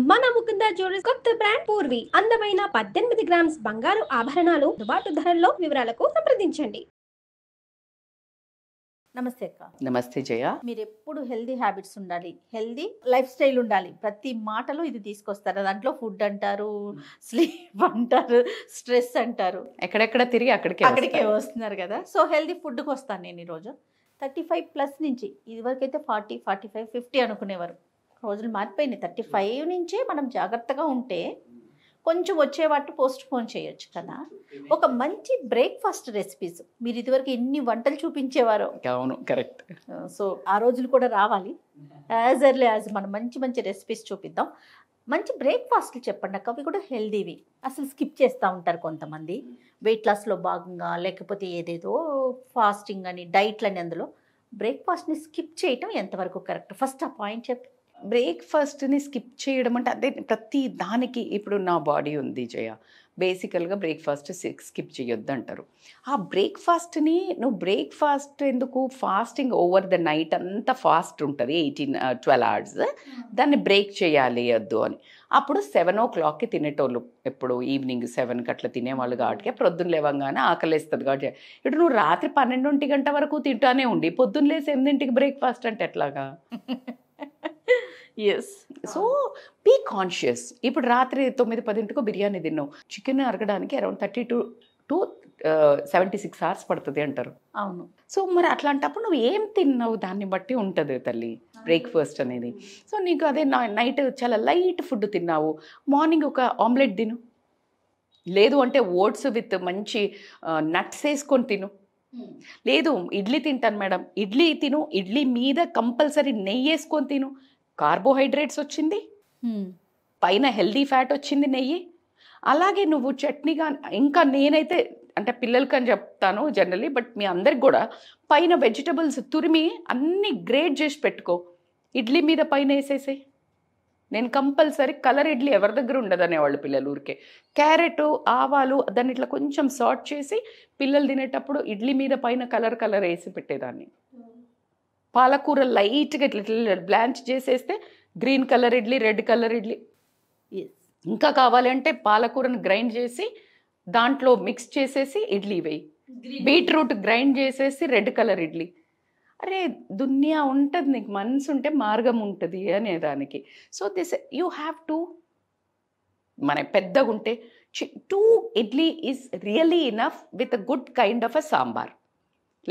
మన ముకుంద జ్యువెలర్స్ కొత్త బ్రాండ్ పూర్వి అందమైన 18 గ్రామ్స్ బంగారు ఆభరణాలు అందుబాటు ధరల్లో వివరాలకు సంప్రదించండి. నమస్తే అక్క. నమస్తే జయ. మీరు ఎప్పుడు హెల్దీ హ్యాబిట్స్ ఉండాలి, హెల్దీ లైఫ్ స్టైల్ ఉండాలి. ప్రతి మాటలో ఇది తీసుకొస్తారు. దాంట్లో ఫుడ్ అంటారు, స్లీప్ అంటారు, స్ట్రెస్ అంటారు. ఎక్కడెక్కడ తిరిగి అక్కడికే వస్తున్నారు కదా. సో హెల్దీ ఫుడ్కి వస్తాను నేను ఈరోజు. 35+ నుంచి ఇదివరకైతే 40, 45, 50 అనుకునేవారు. రోజులు మారిపోయినాయి. 35 నుంచే మనం జాగ్రత్తగా ఉంటే కొంచెం వచ్చే వాటి పోస్ట్ పోన్ చేయొచ్చు కదా. ఒక మంచి బ్రేక్ఫాస్ట్ రెసిపీస్ మీరు ఇదివరకు ఎన్ని వంటలు చూపించేవారో. అవును, కరెక్ట్. సో ఆ రోజులు కూడా రావాలి. యాజ్ ఎర్లీ యాజ్ మనం మంచి మంచి రెసిపీస్ చూపిద్దాం. మంచి బ్రేక్ఫాస్ట్లు చెప్పండి అక్క. అవి కూడా హెల్దీవి. అసలు స్కిప్ చేస్తూ ఉంటారు కొంతమంది వెయిట్ లాస్లో భాగంగా, లేకపోతే ఏదేదో ఫాస్టింగ్ అని డైట్లని. అందులో బ్రేక్ఫాస్ట్ని స్కిప్ చేయటం ఎంతవరకు కరెక్ట్? ఫస్ట్ ఆ పాయింట్ చెప్పి. బ్రేక్ఫాస్ట్ని స్కిప్ చేయడం అంటే అదే ప్రతి దానికి. ఇప్పుడు నా బాడీ ఉంది జయ, బేసికల్గా బ్రేక్ఫాస్ట్ స్కిప్ చేయొద్దు అంటారు. ఆ బ్రేక్ఫాస్ట్ని నువ్వు బ్రేక్ఫాస్ట్ ఎందుకు, ఫాస్టింగ్ ఓవర్ ద నైట్ అంతా ఫాస్ట్ ఉంటుంది 12 hours, దాన్ని బ్రేక్ చేయాలి వద్దు అని. అప్పుడు 7 o'clockకి తినేటోళ్ళు, ఎప్పుడు ఈవినింగ్ 7కి అట్లా తినేవాళ్ళు కాబట్టి ప్రొద్దున లేవంగానే ఆకలేస్తుంది కాబట్టి. ఇప్పుడు నువ్వు రాత్రి 12 వరకు తింటానే ఉండి పొద్దున్న లేసి 8కి బ్రేక్ఫాస్ట్ అంటే ఎట్లాగా? ఎస్. So be conscious. ఇప్పుడు రాత్రి 9-10 బిర్యానీ తిన్నావు, చికెన్ అరగడానికి అరౌండ్ 32 to 76 hours పడుతుంది అంటారు. అవును. సో మరి అట్లాంటప్పుడు నువ్వు ఏం తిన్నావు దాన్ని బట్టి ఉంటుంది తల్లి బ్రేక్ఫాస్ట్ అనేది. సో నీకు అదే నైట్ చాలా లైట్ ఫుడ్ తిన్నావు, మార్నింగ్ ఒక ఆమ్లెట్ తిను, లేదు అంటే ఓట్స్ విత్ మంచి నట్స్ వేసుకొని తిను. లేదు ఇడ్లీ తింటాను మేడం, ఇడ్లీ తిను, ఇడ్లీ మీద కంపల్సరీ నెయ్యి వేసుకొని తిను. కార్బోహైడ్రేట్స్ వచ్చింది, పైన హెల్దీ ఫ్యాట్ వచ్చింది నెయ్యి. అలాగే నువ్వు చట్నీగా, ఇంకా నేనైతే అంటే పిల్లలకి అని చెప్తాను జనరలీ, బట్ మీ అందరికి కూడా పైన వెజిటబుల్స్ తురిమి అన్నీ గ్రేట్ చేసి పెట్టుకో, ఇడ్లీ మీద పైన వేసేసే. నేను కంపల్సరీ కలర్ ఇడ్లీ ఎవరి దగ్గర ఉండదు అనేవాళ్ళు పిల్లలు. ఊరికే క్యారెట్, ఆవాలు దాన్ని ఇట్లా కొంచెం సార్ట్ చేసి పిల్లలు తినేటప్పుడు ఇడ్లీ మీద పైన కలర్ వేసి పెట్టేదాన్ని. పాలకూర లైట్గా ఇట్లా బ్లాంచ్ చేసేస్తే green colour idli, red colour idli. ఇంకా కావాలంటే పాలకూరను గ్రైండ్ చేసి దాంట్లో మిక్స్ చేసేసి ఇడ్లీ వేయి, బీట్రూట్ గ్రైండ్ చేసేసి రెడ్ కలర్ ఇడ్లీ. అరే దునియా ఉంటుంది, నీకు మనసు ఉంటే మార్గం ఉంటుంది అనేదానికి. So this you have to, మన పెద్దగా ఉంటే 2 idli is really enough with a good kind of a sambar.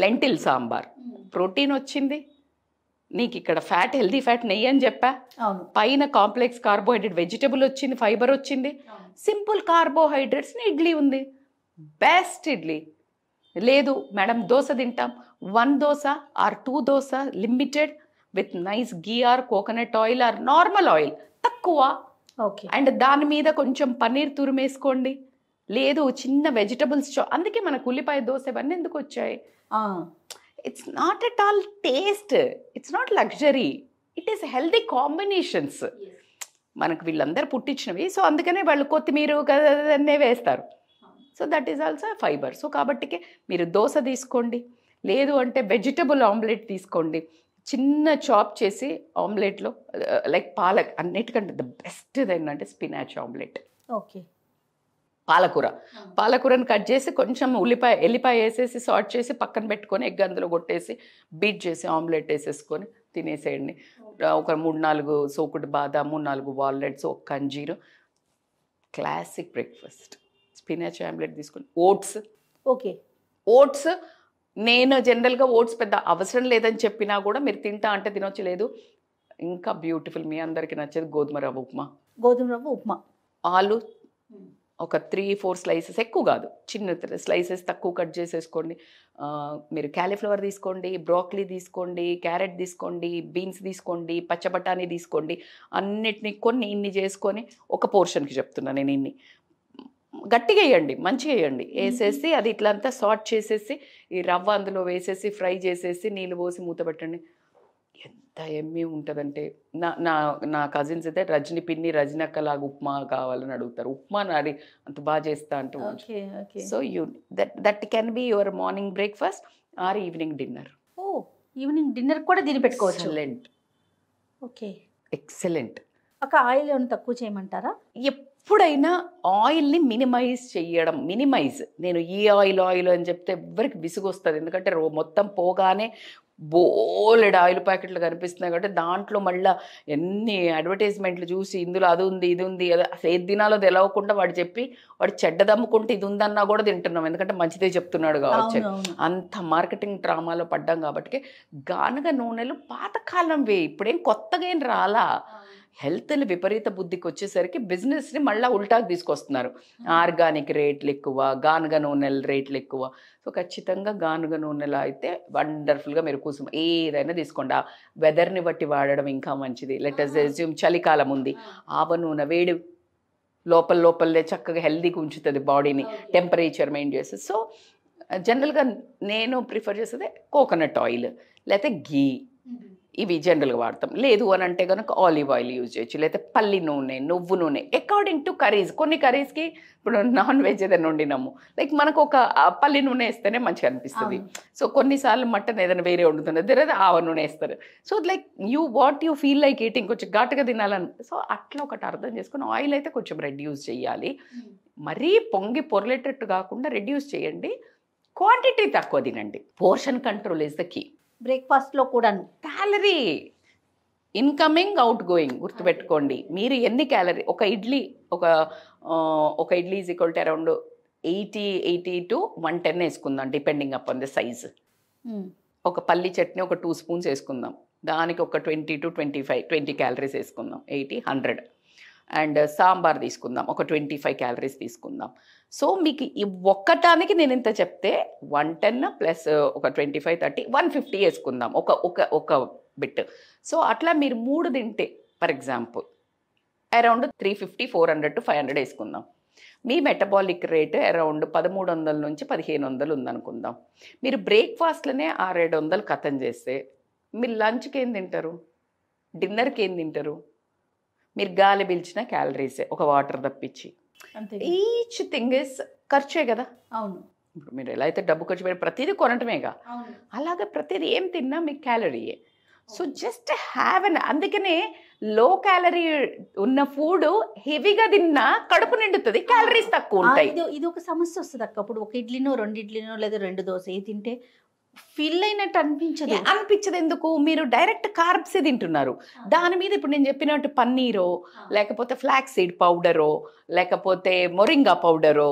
Lentil sambar, protein వచ్చింది నీకు, ఇక్కడ ఫ్యాట్ హెల్దీ ఫ్యాట్ నెయ్యి అని చెప్పా, పైన కాంప్లెక్స్ కార్బోహైడ్రేట్ వెజిటబుల్ వచ్చింది, ఫైబర్ వచ్చింది, సింపుల్ కార్బోహైడ్రేట్స్ని ఇడ్లీ ఉంది, బెస్ట్ ఇడ్లీ. లేదు మేడం దోశ తింటాం, 1 dosa or 2 dosa limited with nice ghee or coconut oil or normal oil తక్కువ. ఓకే. అండ్ దాని మీద కొంచెం పన్నీర్ తురిమేసుకోండి. లేదు చిన్న వెజిటబుల్స్, అందుకే మనకు ఉల్లిపాయ దోశ ఇవన్నీ ఎందుకు వచ్చాయి? It's not at all taste, it's not luxury, it is healthy combinations. మనకు వీళ్ళందరూ పుట్టించినవి. సో అందుకనే వాళ్ళు కొత్తిమీర అన్నీ వేస్తారు. So that is also fibre. So కాబట్టికే మీరు దోశ తీసుకోండి, లేదు అంటే వెజిటబుల్ ఆమ్లెట్ తీసుకోండి, చిన్న చాప్ చేసి ఆమ్లెట్లో లైక్ పాలక్, అన్నిటికంటే ద బెస్ట్ ఏంటంటే స్పినాచ్ ఆమ్లెట్. ఓకే. పాలకూరను కట్ చేసి కొంచెం ఎల్లిపాయ వేసేసి సార్ట్ చేసి పక్కన పెట్టుకొని ఎగ్ అందులో కొట్టేసి బీట్ చేసి ఆమ్లెట్ వేసేసుకొని తినేసేయండి. ఒక 3-4 సోకుడు బాదాము, 4 వాల్నట్స్, ఒక కంజీరు, క్లాసిక్ బ్రేక్ఫాస్ట్. స్పినాచ్ ఆమ్లెట్ తీసుకొని ఓట్స్. ఓకే. ఓట్స్ నేను జనరల్గా ఓట్స్ పెద్ద అవసరం లేదని చెప్పినా కూడా మీరు తింటా అంటే తినొచ్చు. లేదు ఇంకా బ్యూటిఫుల్, మీ అందరికీ నచ్చేది గోధుమ రవ్వ ఉప్మా. ఆలు ఒక 3-4 స్లైసెస్, ఎక్కువ కాదు, చిన్న స్లైసెస్ తక్కువ కట్ చేసేసుకోండి. మీరు క్యాలీఫ్లవర్ తీసుకోండి, బ్రోకలీ తీసుకోండి, క్యారెట్ తీసుకోండి, బీన్స్ తీసుకోండి, పచ్చ బఠానీ తీసుకోండి. అన్నిటినీ ఇన్ని చేసుకొని ఒక పోర్షన్కి చెప్తున్నా నేను. ఇన్ని గట్టిగా వేయండి, మంచిగా వేయండి, వేసేసి అది ఇట్లంతా సార్ట్ చేసేసి ఈ రవ్వ అందులో వేసేసి ఫ్రై చేసేసి నీళ్ళు పోసి మూత పెట్టండి. ఎంత ఎమ్మీ ఉంటుందంటే, నా కజిన్స్ అయితే రజని పిన్ని, రజనక్కలాగా ఉప్మా కావాలని అడుగుతారు. ఉప్మా నాడి అంత బాగా చేస్తా అంటూ. So that can be your morning breakfast or evening dinner. Evening dinner కూడా దీన్ని పెట్టుకోవచ్చు. ఎక్సలెంట్. ఓకే. ఎక్సలెంట్. ఒక ఆయిల్ ఏమైనా తక్కువ చేయమంటారా? ఎప్పుడైనా ఆయిల్ని మినిమైజ్ నేను ఈ ఆయిల్ అని చెప్తే ఎవరికి విసుగు వస్తుంది. ఎందుకంటే మొత్తం పోగానే బోలెడు ఆయిల్ ప్యాకెట్లు కనిపిస్తున్నాయి కాబట్టి దాంట్లో మళ్ళీ ఎన్ని అడ్వర్టైజ్మెంట్లు చూసి ఇందులో అది ఉంది ఇది ఉంది అసలు ఏది తినాలో తెలవకుండా వాడు చెప్పి వాడు చెడ్డదమ్ముకుంటే ఇది ఉందన్నా కూడా తింటున్నాం, ఎందుకంటే మంచిదే చెప్తున్నాడు కావచ్చు. అంత మార్కెటింగ్ డ్రామాలో పడ్డాం కాబట్టి గానుగ నూనెలు పాతకాలంవే, ఇప్పుడేం కొత్తగా ఏం రాలా. హెల్త్ని విపరీత బుద్ధికి వచ్చేసరికి బిజినెస్ని మళ్ళీ ఉల్టాకి తీసుకొస్తున్నారు. ఆర్గానిక్ రేట్లు ఎక్కువ, గానుగ నూనెల రేట్లు ఎక్కువ. సో ఖచ్చితంగా గానుగ నూనెలో అయితే వండర్ఫుల్గా మీరు కూర్చుని ఏదైనా తీసుకోండి. ఆ వెదర్ని బట్టి వాడడం ఇంకా మంచిది. లెటస్ అస్యూమ్ చలికాలం ఉంది, ఆవ నూనె వేడి లోపలే చక్కగా హెల్తీగా ఉంచుతుంది బాడీని, టెంపరేచర్ మెయింటైన్ చేస్తుంది. సో జనరల్గా నేను ప్రిఫర్ చేసేది కోకోనట్ ఆయిల్ లేకపోతే గీ, ఇవి జనరల్గా వాడతాం. లేదు అని అంటే కనుక ఆలివ్ ఆయిల్ యూజ్ చేయొచ్చు, లేకపోతే పల్లి నూనె, నువ్వు నూనె, అకార్డింగ్ టు కర్రీస్. కొన్ని కర్రీస్కి ఇప్పుడు నాన్ వెజ్ ఏదైనా వండినాము, లైక్ మనకు ఒక పల్లి నూనె వేస్తేనే మంచిగా అనిపిస్తుంది. సో కొన్నిసార్లు మటన్ ఏదైనా వేరే వండుతున్నది లేదా ఆవ నూనె వేస్తారు. So like what you feel like eating, కొంచెం ఘాటుగా తినాలని. సో అట్లా ఒకటి అర్థం చేసుకుని ఆయిల్ అయితే కొంచెం రెడ్యూస్ చేయాలి. మరీ పొంగి పొరలేటట్టు కాకుండా రెడ్యూస్ చేయండి. క్వాంటిటీ తక్కువ తినండి. Portion control is the key. బ్రేక్ఫాస్ట్లో కూడా క్యాలరీ ఇన్కమింగ్ అవుట్ గోయింగ్ గుర్తుపెట్టుకోండి. మీరు ఎన్ని క్యాలరీ ఒక idli is equal to around 80 to 110 వేసుకుందాం, డిపెండింగ్ అపాన్ ద సైజ్. ఒక పల్లి చట్నీ ఒక 2 స్పూన్స్ వేసుకుందాం, దానికి ఒక 20 to 20 క్యాలరీస్ వేసుకుందాం, 80, 100. అండ్ సాంబార్ తీసుకుందాం, ఒక 25 క్యాలరీస్ తీసుకుందాం. సో మీకు ఈ ఒక్కటానికి నేను ఇంత చెప్తే 110 ప్లస్ ఒక 25, 30, 150 వేసుకుందాం ఒక బిట్. సో అట్లా మీరు 3 తింటే ఫర్ ఎగ్జాంపుల్ అరౌండ్ 350, 400 to 500 వేసుకుందాం. మీ మెటబాలిక్ రేట్ అరౌండ్ 1300 నుంచి 1500 ఉందనుకుందాం. మీరు బ్రేక్ఫాస్ట్లోనే 600-700 ఖతం చేస్తే మీరు లంచ్కి ఏం తింటారు, డిన్నర్కి ఏం తింటారు? మీరు గాలి పీల్చిన క్యాలరీసే, ఒక వాటర్ తప్పించి. ఈచ్ థింగ్ ఇస్ ఖర్చే కదా. అవును. ఇప్పుడు మీరు ఎలా అయితే డబ్బు ఖర్చు పెట్టి ప్రతిదీ కొనటమేగా, అలాగే ప్రతిదీ ఏం తిన్నా మీకు క్యాలరీయే. సో జస్ట్ హ్యావ్ అందుకనే లో క్యాలరీ ఉన్న ఫుడ్ హెవీగా తిన్నా కడుపు నిండుతుంది, క్యాలరీస్ తక్కువ ఉంటాయి. ఇది ఒక సమస్య వస్తుంది అక్క. అప్పుడు ఒక ఇడ్లీనో 2 ఇడ్లీనో లేదా 2 దోశ తింటే ఫిల్ అయినట్టు అనిపించదు. ఎందుకు? మీరు డైరెక్ట్ కార్బ్స్ తింటున్నారు. దాని మీద ఇప్పుడు నేను చెప్పినట్టు పన్నీరో లేకపోతే ఫ్లాక్స్ సీడ్ పౌడరో లేకపోతే మొరింగా పౌడరో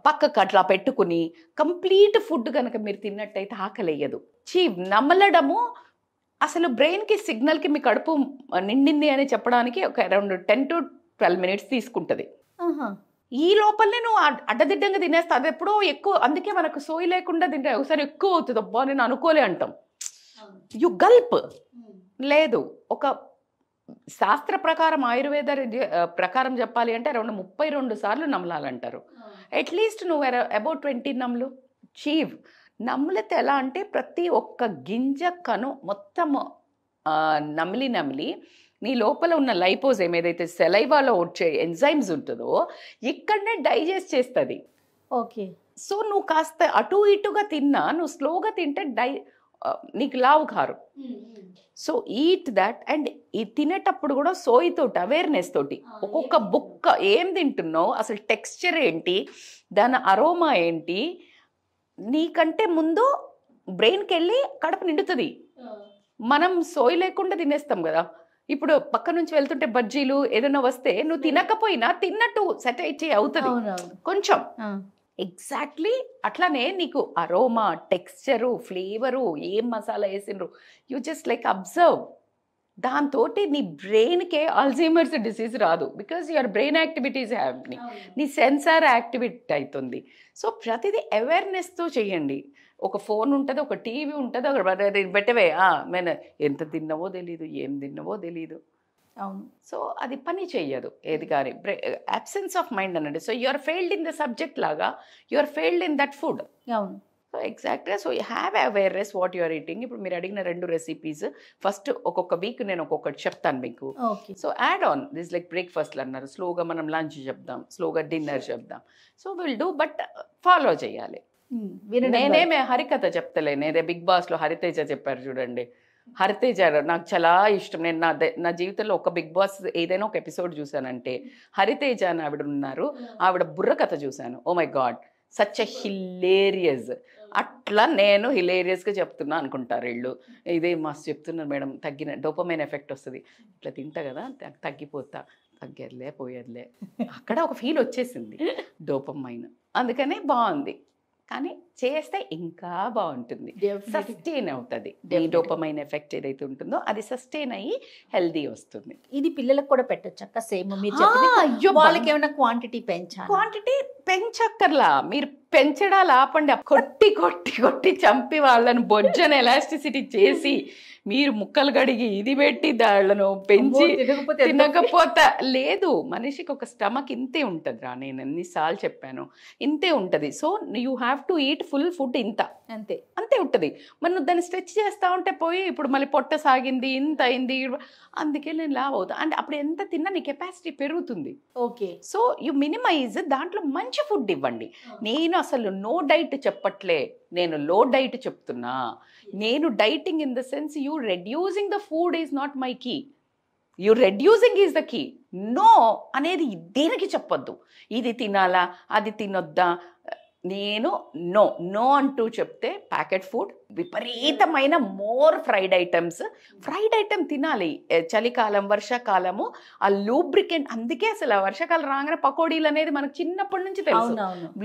పక్కకు అట్లా పెట్టుకుని కంప్లీట్ ఫుడ్ కనుక మీరు తిన్నట్టయితే ఆకలేయదు. నమలడము అసలు బ్రెయిన్కి సిగ్నల్కి మీ కడుపు నిండింది అని చెప్పడానికి ఒక అరౌండ్ 10 to 12 minutes తీసుకుంటుంది. ఈ లోపలనే నువ్వు అడ్డదిడ్డంగా తినేస్తా, అది ఎప్పుడో ఎక్కువ. అందుకే మనకు సోయి లేకుండా తింటే ఒకసారి ఎక్కువ అవుతుంది, అబ్బా నేను అనుకోలే అంటాం. You Gulf. లేదు, ఒక శాస్త్ర ప్రకారం ఆయుర్వేద ప్రకారం చెప్పాలి అంటే అరౌండ్ 32 సార్లు నమలాలంటారు. అట్లీస్ట్ నువ్వు అబౌట్ 20 నమ్లు నమ్లితే ఎలా అంటే ప్రతి ఒక్క గింజ కను మొత్తం నమిలి నీ లోపల ఉన్న లైపోజైమ్ ఏదైతే సెలైవాలో వచ్చే ఎంజైమ్స్ ఉంటుందో ఇక్కడనే డైజెస్ట్ చేస్తుంది. ఓకే. సో నువ్వు కాస్త అటు ఇటుగా తిన్నా, నువ్వు స్లోగా తింటే నీకు లావు కారు. So eat that. అండ్ ఈ తినేటప్పుడు కూడా సోయితోటి అవేర్నెస్ తోటి ఒక్కొక్క బుక్క ఏం తింటున్నావు, అసలు టెక్స్చర్ ఏంటి, దాని అరోమా ఏంటి, నీకంటే ముందు బ్రెయిన్కి వెళ్ళి కడుపు నిండుతుంది. మనం సోయి లేకుండా తినేస్తాం కదా. ఇప్పుడు పక్క నుంచి వెళ్తుంటే బజ్జీలు ఏదైనా వస్తే నువ్వు తినకపోయినా తిన్నట్టు సెటైటీ అవుతుంది కొంచెం. ఎగ్జాక్ట్లీ అట్లానే నీకు అరోమా, టెక్స్చరు, ఫ్లేవరు, ఏం మసాలా వేసిండ్రు, యూ జస్ట్ లైక్ అబ్జర్వ్. దాంతో నీ బ్రెయిన్కే అల్జీమర్స్ డిసీజ్ రాదు, because your brain activities happening, నీ సెన్సార్ యాక్టివేట్ అవుతుంది. సో ప్రతిదీ అవేర్నెస్తో చేయండి. ఒక ఫోన్ ఉంటుంది, ఒక టీవీ ఉంటుంది, ఒక పెట్టవే మేము ఎంత తిన్నావో తెలీదు, ఏం తిన్నావో తెలీదు. అవును. సో అది పని చెయ్యదు ఏది కానీ. అబ్సెన్స్ ఆఫ్ మైండ్ అన్నది. So you are failed in the subject లాగా you are failed in that food. అవును. సో ఎగ్జాక్ట్గా. So you have awareness what you are eating. ఇప్పుడు మీరు అడిగిన 2 రెసిపీస్ ఫస్ట్ ఒక్కొక్క వీక్ నేను ఒక్కొక్కటి చెప్తాను మీకు. So add on this like బ్రేక్ఫాస్ట్లు అన్నారు, స్లోగా మనం లంచ్ చెప్దాం, స్లోగా డిన్నర్ చెప్దాం. So will do, but follow చేయాలి. నేనేమే హరికథ చెప్తలేను, ఏదే బిగ్ బాస్లో హరితేజ చెప్పారు చూడండి, హరితేజ నాకు చాలా ఇష్టం. నేను నా జీవితంలో ఒక బిగ్ బాస్ ఏదైనా ఒక ఎపిసోడ్ చూసానంటే హరితేజ అని ఆవిడ ఉన్నారు, ఆవిడ బుర్ర కథ చూశాను. Oh my god, such a hilarious. అట్లా నేను హిలేరియస్గా చెప్తున్నా అనుకుంటారు వీళ్ళు. ఇదే మస్తు చెప్తున్నారు మేడం, తగ్గిన డోపమైన్ ఎఫెక్ట్ వస్తుంది, ఇట్లా తింటా కదా తగ్గిపోతా, తగ్గేదిలే పోయేదిలే, అక్కడ ఒక ఫీల్ వచ్చేసింది డోపమైన్. అందుకనే బాగుంది, కానీ చేస్తే ఇంకా బాగుంటుంది, సస్టైన్ అవుతుంది. డోపమైన్ ఎఫెక్ట్ ఏదైతే ఉంటుందో అది సస్టైన్ అయ్యి హెల్దీ వస్తుంది. ఇది పిల్లలకు కూడా పెట్టచ్చు అక్క, సేమ్ మీరు చెప్పిన. వాళ్ళకి ఏమైనా క్వాంటిటీ పెంచాలి? క్వాంటిటీ పెంచక్కర్లా, మీరు పెంచడాలు ఆపండి. కొట్టి కొట్టి కొట్టి చంపి వాళ్ళని బొజ్జను ఎలాస్టిసిటీ చేసి మీరు ముక్కలు కడిగి ఇది పెట్టి దాళ్ళను పెంచి తినకపోతే లేదు. మనిషికి ఒక స్టమక్ ఇంతే ఉంటుంది రా, నేను ఎన్నిసార్లు చెప్పాను, ఇంతే ఉంటుంది. So you have to eat full food, ఇంత అంతే అంతే ఉంటుంది. మనం దాన్ని స్ట్రెచ్ చేస్తూ ఉంటే పోయి ఇప్పుడు మళ్ళీ పొట్ట సాగింది, ఇంత అయింది, అందుకే నేను లావ్ అవుతా అంటే అప్పుడు ఎంత తిన్నా నీ కెపాసిటీ పెరుగుతుంది. ఓకే, సో యూ మినిమైజ్, దాంట్లో మంచి ఫుడ్ ఇవ్వండి. నేను అసలు నో డైట్ చెప్పట్లే, నేను లో డైట్ చెప్తున్నా. నేను dieting in the sense you reducing the food is not my key, you reducing is the key. No అనేది దేనికి చెప్పొద్దు, ఇది తినాలా అది తినొద్దా. నేను నో నో అంటూ చెప్తే ప్యాకెట్ ఫుడ్, విపరీతమైన more fried items. Fried item తినాలి చలికాలం వర్షాకాలము, ఆ లూబ్రికెంట్. అందుకే అసలు వర్షాకాలం రాగానే పకోడీలు అనేది మనకు చిన్నప్పటి నుంచి తెలుసు,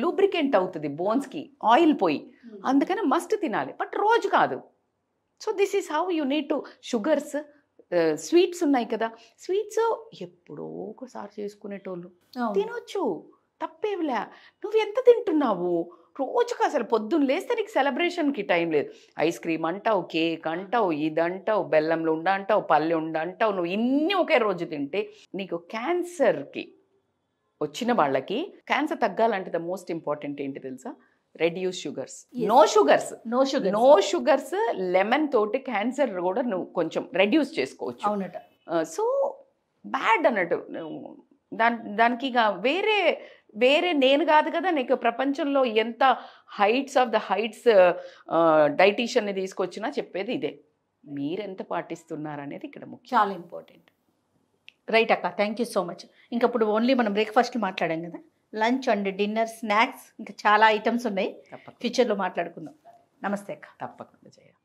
లూబ్రికెంట్ అవుతుంది బోన్స్కి, ఆయిల్ పోయి, అందుకని మస్ట్ తినాలి, బట్ రోజు కాదు. So this is how you need to. Sugars, sweets ఉన్నాయి కదా, స్వీట్స్ ఎప్పుడో ఒకసారి చేసుకునేటోళ్ళు తినొచ్చు, తప్పేవిలే. నువ్వు ఎంత తింటున్నావు రోజుకు? అసలు పొద్దున్న లేస్తే నీకు సెలబ్రేషన్కి టైం లేదు. ఐస్ క్రీమ్ అంటావు, కేక్ అంటావు, ఇది అంటావు, బెల్లంలో ఉండ అంటావు, పల్లె ఉండ అంటావు. నువ్వు ఇన్ని ఒకే రోజు తింటే నీకు క్యాన్సర్కి వచ్చిన వాళ్ళకి, క్యాన్సర్ తగ్గాలంటే ద మోస్ట్ ఇంపార్టెంట్ ఏంటి తెలుసా? Reduce sugars. No sugars, no sugar, no sugars. Lemon తోటి క్యాన్సర్ కూడా నువ్వు కొంచెం రెడ్యూస్ చేసుకోవచ్చు. అవునట. సో బ్యాడ్ అన్నట్టు దానికి ఇక వేరే నేను కాదు కదా, నీకు ప్రపంచంలో ఎంత హైట్స్ ఆఫ్ ద హైట్స్ డైటీషియన్ని తీసుకొచ్చినా చెప్పేది ఇదే, మీరెంత పాటిస్తున్నారనేది ఇక్కడ ముఖ్యం, చాలా ఇంపార్టెంట్. రైట్ అక్క, థ్యాంక్ యూ సో మచ్. ఇంకా ఇప్పుడు ఓన్లీ మనం బ్రేక్ఫాస్ట్ మాట్లాడాం కదా, లంచ్ అండ్ డిన్నర్, స్నాక్స్, ఇంకా చాలా ఐటమ్స్ ఉన్నాయి, ఫ్యూచర్లో మాట్లాడుకుందాం. నమస్తే అక్క. తప్పకుండా చేయాలి.